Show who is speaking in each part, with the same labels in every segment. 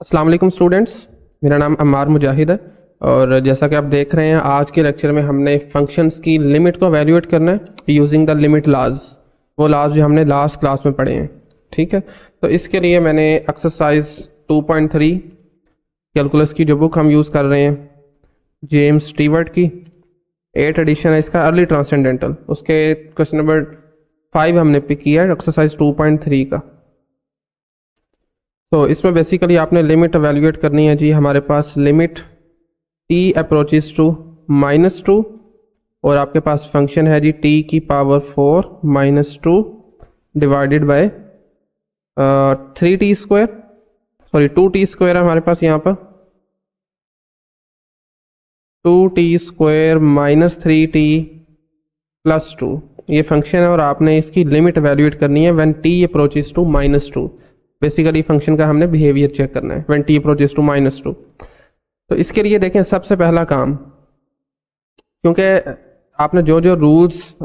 Speaker 1: अस्सलाम वालेकुम स्टूडेंट्स, मेरा नाम अम्मार मुजाहिद है और जैसा कि आप देख रहे हैं आज के लेक्चर में हमने फंक्शंस की लिमिट को एवेल्यूएट करना है यूजिंग द लिमिट लाज। वो लाज जो हमने लास्ट क्लास में पढ़े हैं, ठीक है। तो इसके लिए मैंने एक्सरसाइज 2.3 कैलकुलस की जो बुक हम यूज़ कर रहे हैं जेम्स स्टीवर्ट की 8th एडिशन है इसका, अर्ली ट्रांसेंडेंटल, उसके क्वेश्चन नंबर 5 हमने पिक किया है एक्सरसाइज 2.3 का। तो इसमें बेसिकली आपने लिमिट एवेल्यूएट करनी है जी। हमारे पास लिमिट t अप्रोचेस टू -2 और आपके पास फंक्शन है जी t की power 4 -2 divided bye 2t square है हमारे पास यहाँ पर 2t² -3t + 2 ये फंक्शन है और आपने इसकी लिमिट एवेल्यूएट करनी है when t approaches to -2। Basically function का हमने बिहेवियर चेक करना है व्हेन t अप्रोचेस टू -2। तो इसके लिए देखें सबसे पहला काम, क्योंकि आपने जो जो रूल्स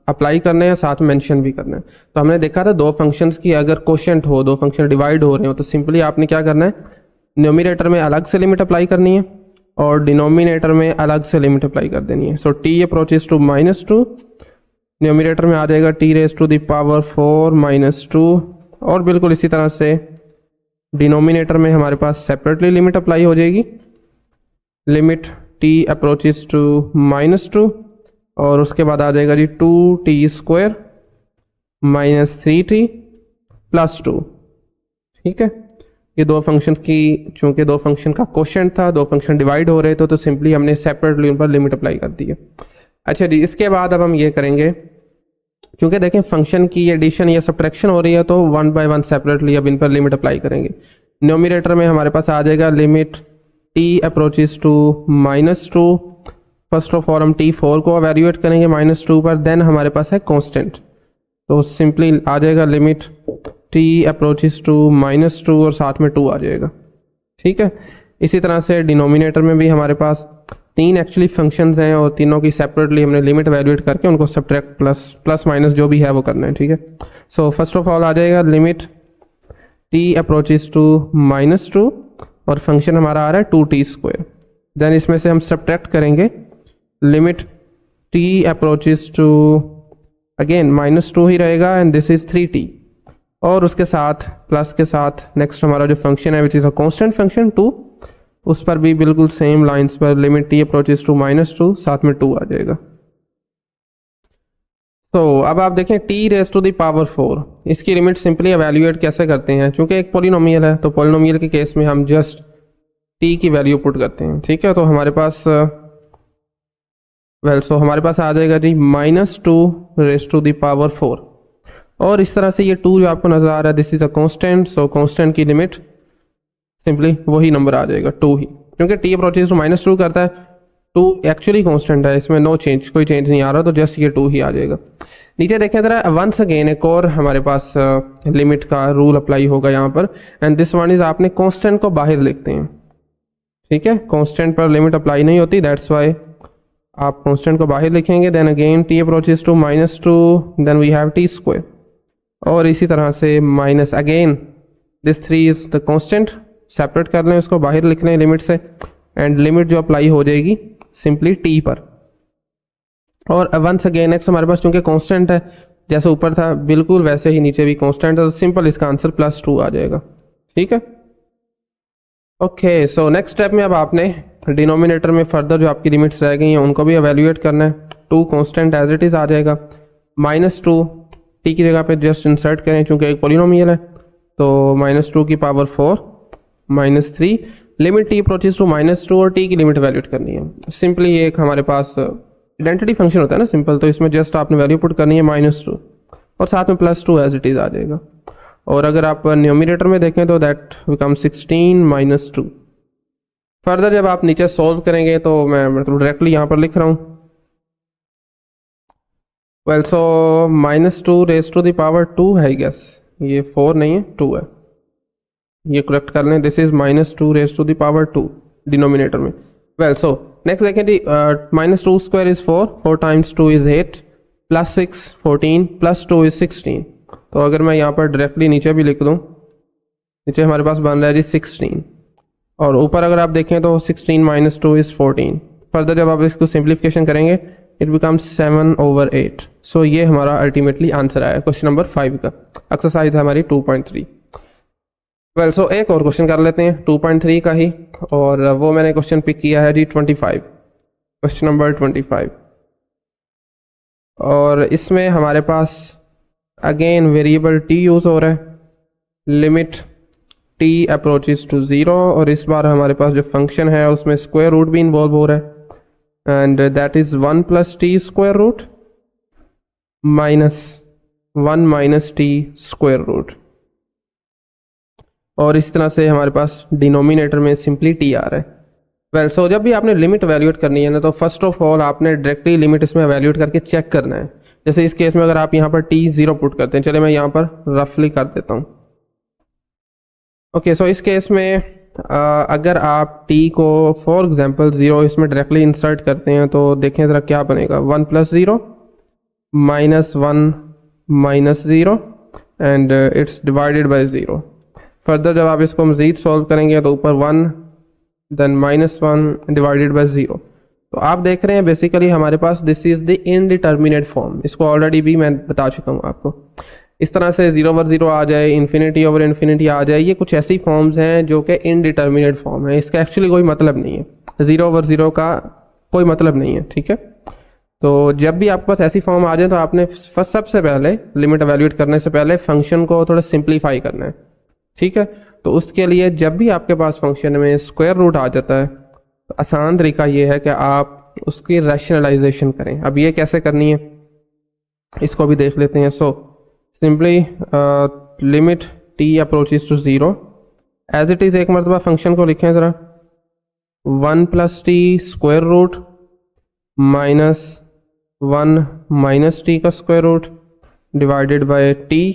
Speaker 1: अप्लाई करने हैं साथ में मेंशन भी करना है। तो हमने देखा था दो फंक्शंस की अगर कोशेंट हो, दो फंक्शन डिवाइड हो रहे हो तो सिंपली आपने क्या करना है, न्यूमरेटर में अलग से लिमिट अप्लाई करनी है और डिनोमिनेटर में अलग से लिमिट अप्लाई कर देनी है। सो t अप्रोचेस टू -2 न्यूमरेटर में आ जाएगा t⁻⁴ -2 और बिल्कुल इसी तरह से डिनोमिनेटर में हमारे पास सेपरेटली लिमिट अप्लाई हो जाएगी, लिमिट t अप्रोचेस टू -2 और उसके बाद आ जाएगा जी 2t² -3t + 2। ठीक है, ये दो फंक्शन की, चूंकि दो फंक्शन का कोशेंट था, दो फंक्शन डिवाइड हो रहे थे तो सिंपली हमने सेपरेटली उन पर लिमिट अप्लाई कर दी है। अच्छा जी, इसके बाद अब हम ये करेंगे, क्योंकि देखें फंक्शन की एडिशन या सब्ट्रैक्शन हो रही है तो 1 बाय 1 सेपरेटली अब इन पर लिमिट अप्लाई करेंगे। न्यूमरेटर में हमारे पास आ जाएगा limit t approaches to -2। First of all हम t4 को एवेल्यूएट करेंगे -2 पर, देन हमारे पास है कांस्टेंट, तो सिंपली आ जाएगा लिमिट t अप्रोचेस टू -2 और साथ में 2 आ जाएगा। ठीक है, इसी तरह से डिनोमिनेटर में भी हमारे पास 3 एक्चुअली फंक्शंस हैं और तीनों की सेपरेटली हमने लिमिट एवेल्यूएट करके उनको सब्ट्रैक्ट प्लस माइनस जो भी है वो करना है। ठीक है, सो फर्स्ट ऑफ ऑल आ जाएगा लिमिट t अप्रोचेस टू -2 और फंक्शन हमारा आ रहा है 2t²। देन इसमें से हम सब्ट्रैक्ट करेंगे limit t approaches to again -2 ही रहेगा एंड दिस इज 3t और उसके साथ प्लस के साथ नेक्स्ट हमारा जो फंक्शन है which is a constant function 2, उस पर भी बिल्कुल सेम लाइंस पर लिमिट t अप्रोचेस टू -2 साथ में 2 आ जाएगा। तो अब आप देखें t⁻⁴ इसकी लिमिट सिंपली एवेल्यूएट कैसे करते हैं, चूंकि एक पॉलिनोमियल है तो पॉलिनोमियल के केस में हम जस्ट t की वैल्यू पुट करते हैं। ठीक है, तो हमारे पास हमारे पास आ जाएगा जी -2⁻⁴ और इस तरह से ये 2 जो आपको नजर आ रहा है this is a constant, so constant की लिमिट सिंपली वही नंबर आ जाएगा 2 ही, क्योंकि t अप्रोचेस टू -2 करता है। 2 एक्चुअली कांस्टेंट है, इसमें नो चेंज, कोई चेंज नहीं आ रहा, तो जस्ट ये 2 ही आ जाएगा। नीचे देखें जरा, वंस अगेन एक और हमारे पास लिमिट का रूल अप्लाई होगा यहाँ पर, एंड दिस वन इज आपने कांस्टेंट को बाहर लिखते हैं। ठीक है, कांस्टेंट पर लिमिट अप्लाई नहीं होती, दैट्स वाई आप कांस्टेंट को बाहर लिखेंगे। Then again t approaches to -2 then we have t² और इसी तरह से minus again this 3 is the constant, separate कर लें उसको, बाहर लिख लें लिमिट से एंड लिमिट जो अप्लाई हो जाएगी सिंपली t पर। और वंस अगेन नेक्स्ट हमारे पास चूंकि कांस्टेंट है, जैसे ऊपर था बिल्कुल वैसे ही नीचे भी कांस्टेंट है, तो सिंपल इसका आंसर +2 आ जाएगा। ठीक है, ओके। सो नेक्स्ट स्टेप में अब आपने डिनोमिनेटर में फर्दर जो आपकी लिमिट्स रह गई हैं उनको भी एवेल्यूएट करना है। 2 कांस्टेंट एज इट इज आ जाएगा, -2 t की जगह पे जस्ट इंसर्ट करें चूंकि एक पॉलिनोमियल है, तो -2 की power 4 -3 limit t approaches to -2 और t की लिमिट वैल्यूएट करनी है। सिंपली एक हमारे पास आइडेंटिटी फंक्शन होता है ना सिंपल, तो इसमें जस्ट आपने वैल्यू पुट करनी है -2 और साथ में +2 एज इट इज आ जाएगा। और अगर आप न्यूमरेटर में देखें तो दैट बिकम 16 -2। फर्दर जब आप नीचे सॉल्व करेंगे तो मैं मतलब डायरेक्टली यहाँ पर लिख रहा हूँ, वेल सो -2⁻² है, गेस ये 4 नहीं है 2 है, ये करेक्ट कर लें, दिस इज -2⁻² डिनोमिनेटर में। वेल सो नेक्स्ट देखें जी, -2² इज 4 टाइम्स 2 इज 8 +6 14 +2 इज 16। तो अगर मैं यहाँ पर डायरेक्टली नीचे भी लिख दूँ नीचे हमारे पास बन रहा है जी 16, और ऊपर अगर आप देखें तो 16 माइनस 2 इज़ 14। फर्दर जब आप इसको सिंप्लीफिकेशन करेंगे इट बिकम्स 7/8। सो ये हमारा अल्टीमेटली आंसर आया क्वेश्चन नंबर 5 का। एक्सरसाइज है हमारी 2.3। वेल सो एक और क्वेश्चन कर लेते हैं 2.3 का ही, और वो मैंने क्वेश्चन पिक किया है जी 25, क्वेश्चन नंबर 25। और इसमें हमारे पास अगेन वेरिएबल टी यूज़ हो रहा है, लिमिट t अप्रोचेस टू 0, और इस बार हमारे पास जो फंक्शन है उसमें स्क्वायर रूट भी इन्वॉल्व हो रहा है, and that is 1 + t square root -1 - t square root. और इस तरह से हमारे पास डिनोमिनेटर में सिंपली t आ रहा है। वेल सो जब भी आपने लिमिट वैल्यूएट करनी है ना, तो फर्स्ट ऑफ ऑल आपने डायरेक्टली लिमिट इसमें वैल्यूएट करके चेक करना है। जैसे इस केस में अगर आप यहाँ पर t 0 पुट करते हैं, चले मैं यहाँ पर रफली कर देता हूँ। ओके सो इस केस में अगर आप t को फॉर एग्जांपल 0 इसमें डायरेक्टली इंसर्ट करते हैं तो देखें ज़रा क्या बनेगा, 1 + 0 -1 - 0 and it's divided by 0। Further जब आप इसको मज़ीद सॉल्व करेंगे तो ऊपर 1 देन -1 डिवाइडेड बाय 0। तो आप देख रहे हैं बेसिकली हमारे पास this is the indeterminate form. इसको ऑलरेडी भी मैं बता चुका हूँ आपको। इस तरह से 0/0 आ जाए, ∞/∞ आ जाए, ये कुछ ऐसी फॉर्म्स हैं जो कि इनडिटर्मिनेट फॉर्म है। इसका एक्चुअली कोई मतलब नहीं है, 0/0 का कोई मतलब नहीं है, ठीक है। तो जब भी आपके पास ऐसी फॉर्म आ जाए तो आपने सबसे पहले लिमिट एवेल्यूएट करने से पहले फंक्शन को थोड़ा सिंप्लीफाई करना है, ठीक है। तो उसके लिए जब भी आपके पास फंक्शन में स्क्वायर रूट आ जाता है तो आसान तरीका ये है कि आप उसकी रैशनलाइजेशन करें। अब ये कैसे करनी है इसको भी देख लेते हैं। So simply limit t approaches to 0 as it is, एक मरतबा फंक्शन को लिखें ज़रा, 1 + t स्क्वायर रूट -1 - t का square root divided by t,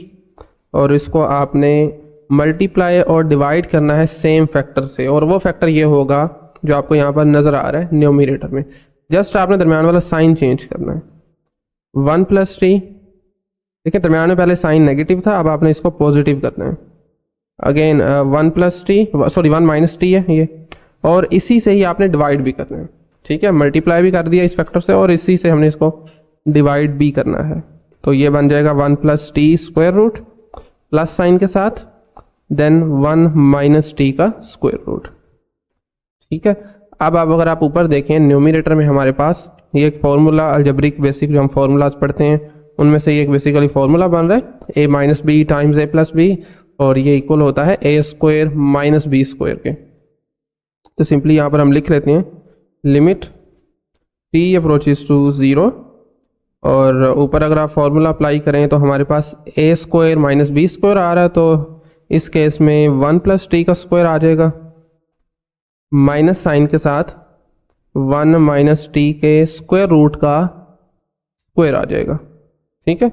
Speaker 1: और इसको आपने मल्टीप्लाई और डिवाइड करना है सेम फैक्टर से, और वो फैक्टर ये होगा जो आपको यहाँ पर नज़र आ रहा है न्यूमरेटर में। जस्ट आपने दरमियान वाला साइन चेंज करना है। 1 + t, देखिए दरमियान में पहले साइन नेगेटिव था, अब आपने इसको पॉजिटिव करना है। अगेन 1 + t, सॉरी 1 - t है ये, और इसी से ही आपने डिवाइड भी करना है, ठीक है। मल्टीप्लाई भी कर दिया इस फैक्टर से और इसी से हमने इसको डिवाइड भी करना है। तो ये बन जाएगा 1 + t square root plus sign के साथ, देन 1 - t का स्क्वायर रूट, ठीक है। अब अगर आप ऊपर देखें न्यूमरेटर में हमारे पास ये एक फार्मूला, अलजेब्रिक बेसिक जो हम फार्मूलाज पढ़ते हैं उनमें से ये एक बेसिकली फार्मूला बन रहा है, a - b times a + b, और ये इक्वल होता है a² - b² के। तो सिंपली यहाँ पर हम लिख लेते हैं लिमिट t अप्रोचेस टू 0, और ऊपर अगर आप फार्मूला अप्लाई करें तो हमारे पास a² - b² आ रहा है। तो इस केस में 1 + t का स्क्वायर आ जाएगा, माइनस साइन के साथ 1 - t के स्क्वायर रूट का स्क्वायर आ जाएगा, ठीक है।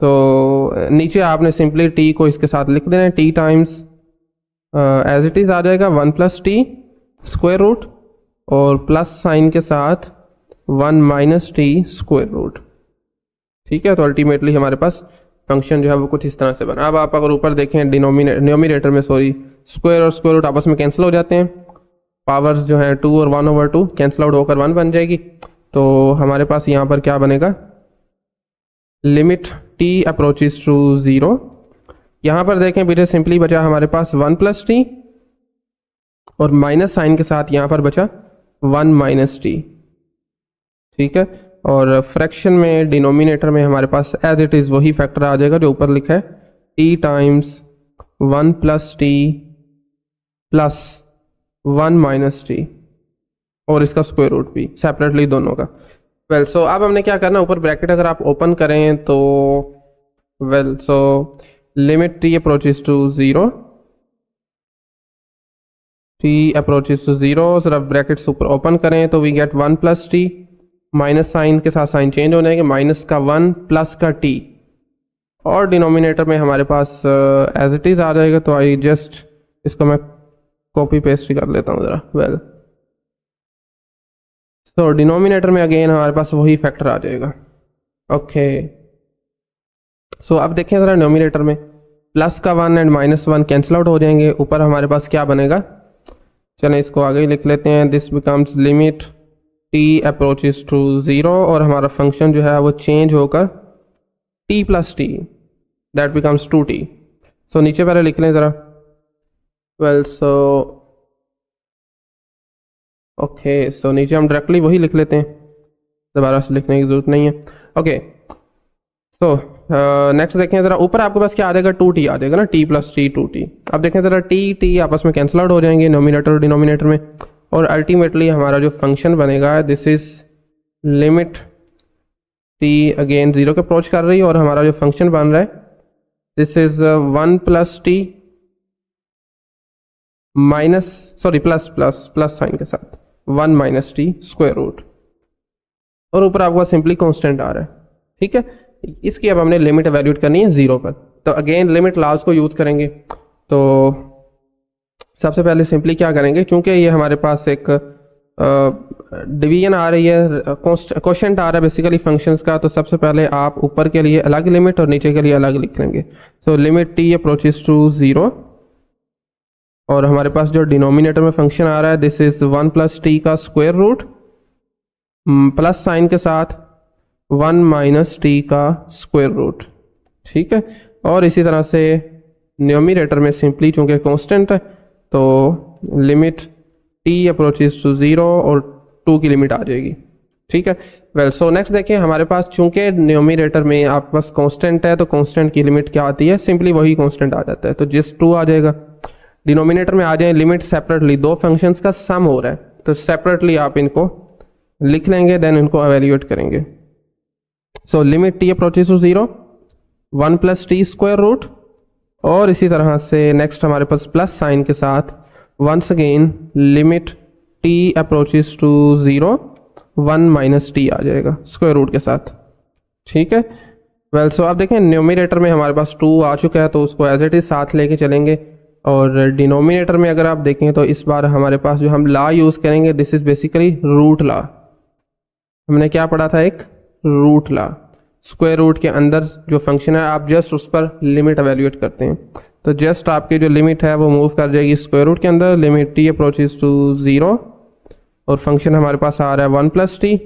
Speaker 1: तो नीचे आपने सिंपली t को इसके साथ लिख देना है, t times as it is आ जाएगा 1 + t स्क्वायर रूट, और प्लस साइन के साथ 1 - t स्क्वायर रूट, ठीक है। तो अल्टीमेटली हमारे पास फंक्शन जो है वो कुछ इस तरह से बना। अब आप अगर ऊपर देखें न्यूमरेटर में स्क्वायर और स्क्वायर रूट आपस में कैंसिल हो जाते हैं, पावर्स जो है 2 और 1/2 कैंसिल आउट होकर 1 बन जाएगी। तो हमारे पास यहाँ पर क्या बनेगा, लिमिट t अप्रोचेस टू 0, यहाँ पर देखें बेटे सिंपली बचा हमारे पास 1 + t, और माइनस साइन के साथ यहाँ पर बचा 1 - t, ठीक है। और फ्रैक्शन में डिनोमिनेटर में हमारे पास एज इट इज़ वही फैक्टर आ जाएगा जो ऊपर लिखा है, t times 1 + t plus 1 - t, और इसका स्क्वायर रूट भी सेपरेटली दोनों का। वेल सो अब हमने क्या करना, ऊपर ब्रैकेट अगर आप ओपन करें तो well so limit t approaches to 0, t approaches to 0, सिर्फ ब्रैकेट्स ऊपर ओपन करें तो we get 1 + t, minus sign के साथ साइन चेंज हो जाएंगे, माइनस का 1 प्लस का t, और डिनोमिनेटर में हमारे पास एज इट इज़ आ जाएगा। तो आई जस्ट इसको मैं कॉपी पेस्ट कर लेता हूँ ज़रा। वेल तो डिनोमिनेटर में अगेन हमारे पास वही फैक्टर आ जाएगा। ओके सो अब देखें ज़रा न्यूमरेटर में, प्लस का 1 एंड -1 कैंसिल आउट हो जाएंगे, ऊपर हमारे पास क्या बनेगा, चलें इसको आगे ही लिख लेते हैं। This becomes limit t approaches to 0 और हमारा फंक्शन जो है वो चेंज होकर t plus T, that becomes 2t। सो नीचे पहले लिख लें ज़रा। वेल सो ओके, सो नीचे हम डायरेक्टली वही लिख लेते हैं, दोबारा से लिखने की ज़रूरत नहीं है। ओके सो नेक्स्ट देखें ज़रा, ऊपर आपके पास क्या आ जाएगा, 2t आ जाएगा ना, t प्लस टी 2t। अब देखें ज़रा, t आपस में कैंसिल आउट हो जाएंगे नोमिनेटर और डिनोमिनेटर में, और अल्टीमेटली हमारा जो फंक्शन बनेगा this is limit t again 0 के अप्रोच कर रही है, और हमारा जो फंक्शन बन रहा है this is 1 plus T minus plus sign के साथ 1 माइनस टी स्क्वायर रूट, और ऊपर आपको सिंपली कांस्टेंट आ रहा है। ठीक है, इसकी अब हमने लिमिट एवेल्यूएट करनी है 0 पर, तो अगेन लिमिट लॉज को यूज़ करेंगे। तो सबसे पहले सिंपली क्या करेंगे, क्योंकि ये हमारे पास एक डिवीजन आ रही है, क्वोशंट आ रहा है बेसिकली फंक्शंस का, तो सबसे पहले आप ऊपर के लिए अलग लिमिट और नीचे के लिए अलग लिख लेंगे। So limit t approaches to 0, और हमारे पास जो डिनोमिनेटर में फंक्शन आ रहा है दिस इज 1 प्लस टी का स्क्वायर रूट प्लस साइन के साथ 1 माइनस टी का स्क्वायर रूट। ठीक है, और इसी तरह से न्यूमरेटर में सिंपली चूंकि कांस्टेंट है तो लिमिट t अप्रोचेस टू 0 और 2 की लिमिट आ जाएगी। ठीक है, वेल सो नेक्स्ट देखिए, हमारे पास चूंकि न्यूमरेटर में आपके पास कांस्टेंट है तो कांस्टेंट की लिमिट क्या आती है, सिंपली वही कांस्टेंट आ जाता है, तो जिस 2 आ जाएगा। डिनोमिनेटर में आ जाए लिमिट सेपरेटली, दो फंक्शंस का सम हो रहा है तो सेपरेटली आप इनको लिख लेंगे, देन इनको एवेल्यूएट करेंगे। So limit t approaches to 0 1 plus T square root, और इसी तरह से नेक्स्ट हमारे पास प्लस साइन के साथ once again limit t approaches to 0 1 minus t आ जाएगा स्क्वायर रूट के साथ। ठीक है, वेल सो अब देखें न्यूमरेटर में हमारे पास 2 आ चुका है तो उसको एज इट इज साथ लेके चलेंगे, और डिनोमिनेटर में अगर आप देखें तो इस बार हमारे पास जो हम लॉ यूज़ करेंगे this is basically root law. हमने क्या पढ़ा था, एक रूट लॉ, स्क्वायर रूट के अंदर जो फंक्शन है आप जस्ट उस पर लिमिट एवेल्यूएट करते हैं, तो जस्ट आपकी जो लिमिट है वो मूव कर जाएगी स्क्वायर रूट के अंदर, लिमिट t अप्रोचेस टू 0 और फंक्शन हमारे पास आ रहा है 1 प्लस टी,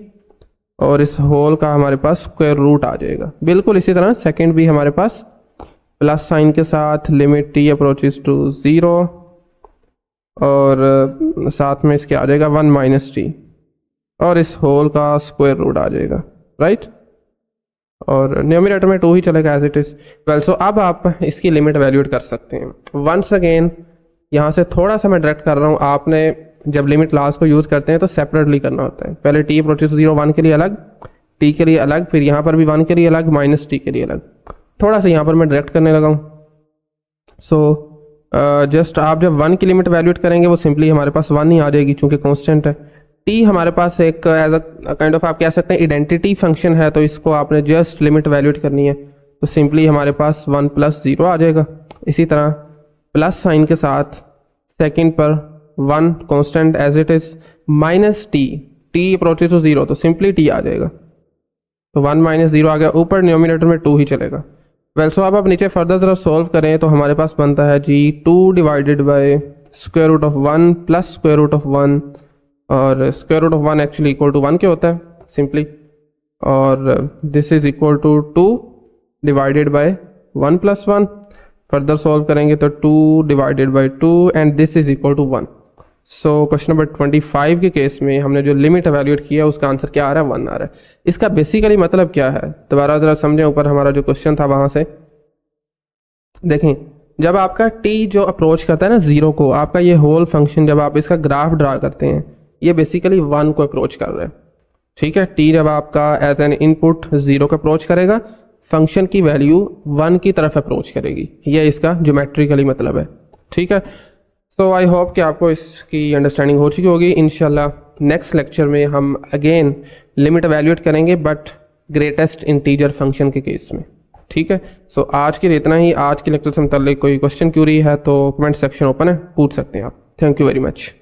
Speaker 1: और इस होल का हमारे पास स्क्वायर रूट आ जाएगा। बिल्कुल इसी तरह सेकंड भी हमारे पास प्लस साइन के साथ लिमिट t अप्रोचेस टू 0 और साथ में इसके आ जाएगा 1 माइनस टी, और इस होल का स्क्वायर रूट आ जाएगा, राइट। और न्यूमरेटर में 2 ही चलेगा as it is. Well so अब आप इसकी लिमिट एवेल्यूएट कर सकते हैं। वंस अगेन यहाँ से थोड़ा सा मैं डायरेक्ट कर रहा हूँ, आपने जब लिमिट लॉज को यूज़ करते हैं तो सेपरेटली करना होता है, पहले t अप्रोचेस 0 1 के लिए अलग, t के लिए अलग, फिर यहाँ पर भी 1 के लिए अलग, माइनस टी के लिए अलग। थोड़ा सा यहाँ पर मैं डायरेक्ट करने लगा हूँ। सो जस्ट आप जब 1 की लिमिट एवेल्यूएट करेंगे वो सिंपली हमारे पास 1 ही आ जाएगी चूँकि कांस्टेंट है। t हमारे पास एक एज अ काइंड ऑफ आप कह सकते हैं आइडेंटिटी फंक्शन है, तो इसको आपने जस्ट लिमिट एवेल्यूएट करनी है, तो सिंपली हमारे पास 1 प्लस 0 आ जाएगा। इसी तरह प्लस साइन के साथ सेकंड पर 1 constant as it is minus t approaches to 0 तो सिंपली t आ जाएगा, तो 1 माइनस 0 आ गया, ऊपर न्यूमरेटर में 2 ही चलेगा। वेल सो अब आप नीचे फर्दर जरा सॉल्व करें तो हमारे पास बनता है जी 2 divided by square root of 1 plus square root of 1, और square root of 1 actually equal to 1 के होता है सिंपली, और this is equal to 2 divided by 1 plus 1। Further solve करेंगे तो 2 divided by 2 and this is equal to 1। So question number 25 के case में हमने जो लिमिट एवेल्यूएट किया उसका आंसर क्या आ रहा है, 1 आ रहा है। इसका बेसिकली मतलब क्या है, दोबारा जरा समझें, ऊपर हमारा जो क्वेश्चन था वहां से देखें, जब आपका t जो अप्रोच करता है ना 0 को, आपका ये होल फंक्शन जब आप इसका ग्राफ ड्रा करते हैं ये बेसिकली 1 को अप्रोच कर रहा है। ठीक है, t जब आपका एज एन इनपुट 0 को अप्रोच करेगा, फंक्शन की वैल्यू 1 की तरफ अप्रोच करेगी, ये इसका ज्योमेट्रिकली मतलब है। ठीक है, सो आई होप कि आपको इसकी अंडरस्टैंडिंग हो चुकी होगी। इंशाल्लाह नेक्स्ट लेक्चर में हम अगेन लिमिट एवेल्यूएट करेंगे बट ग्रेटेस्ट इंटीजर फंक्शन के केस में। ठीक है, सो आज के लिए इतना ही। आज के लेक्चर से मुताल्लिक कोई क्वेश्चन क्यूरी है तो कमेंट सेक्शन ओपन है, पूछ सकते हैं आप। Thank you very much.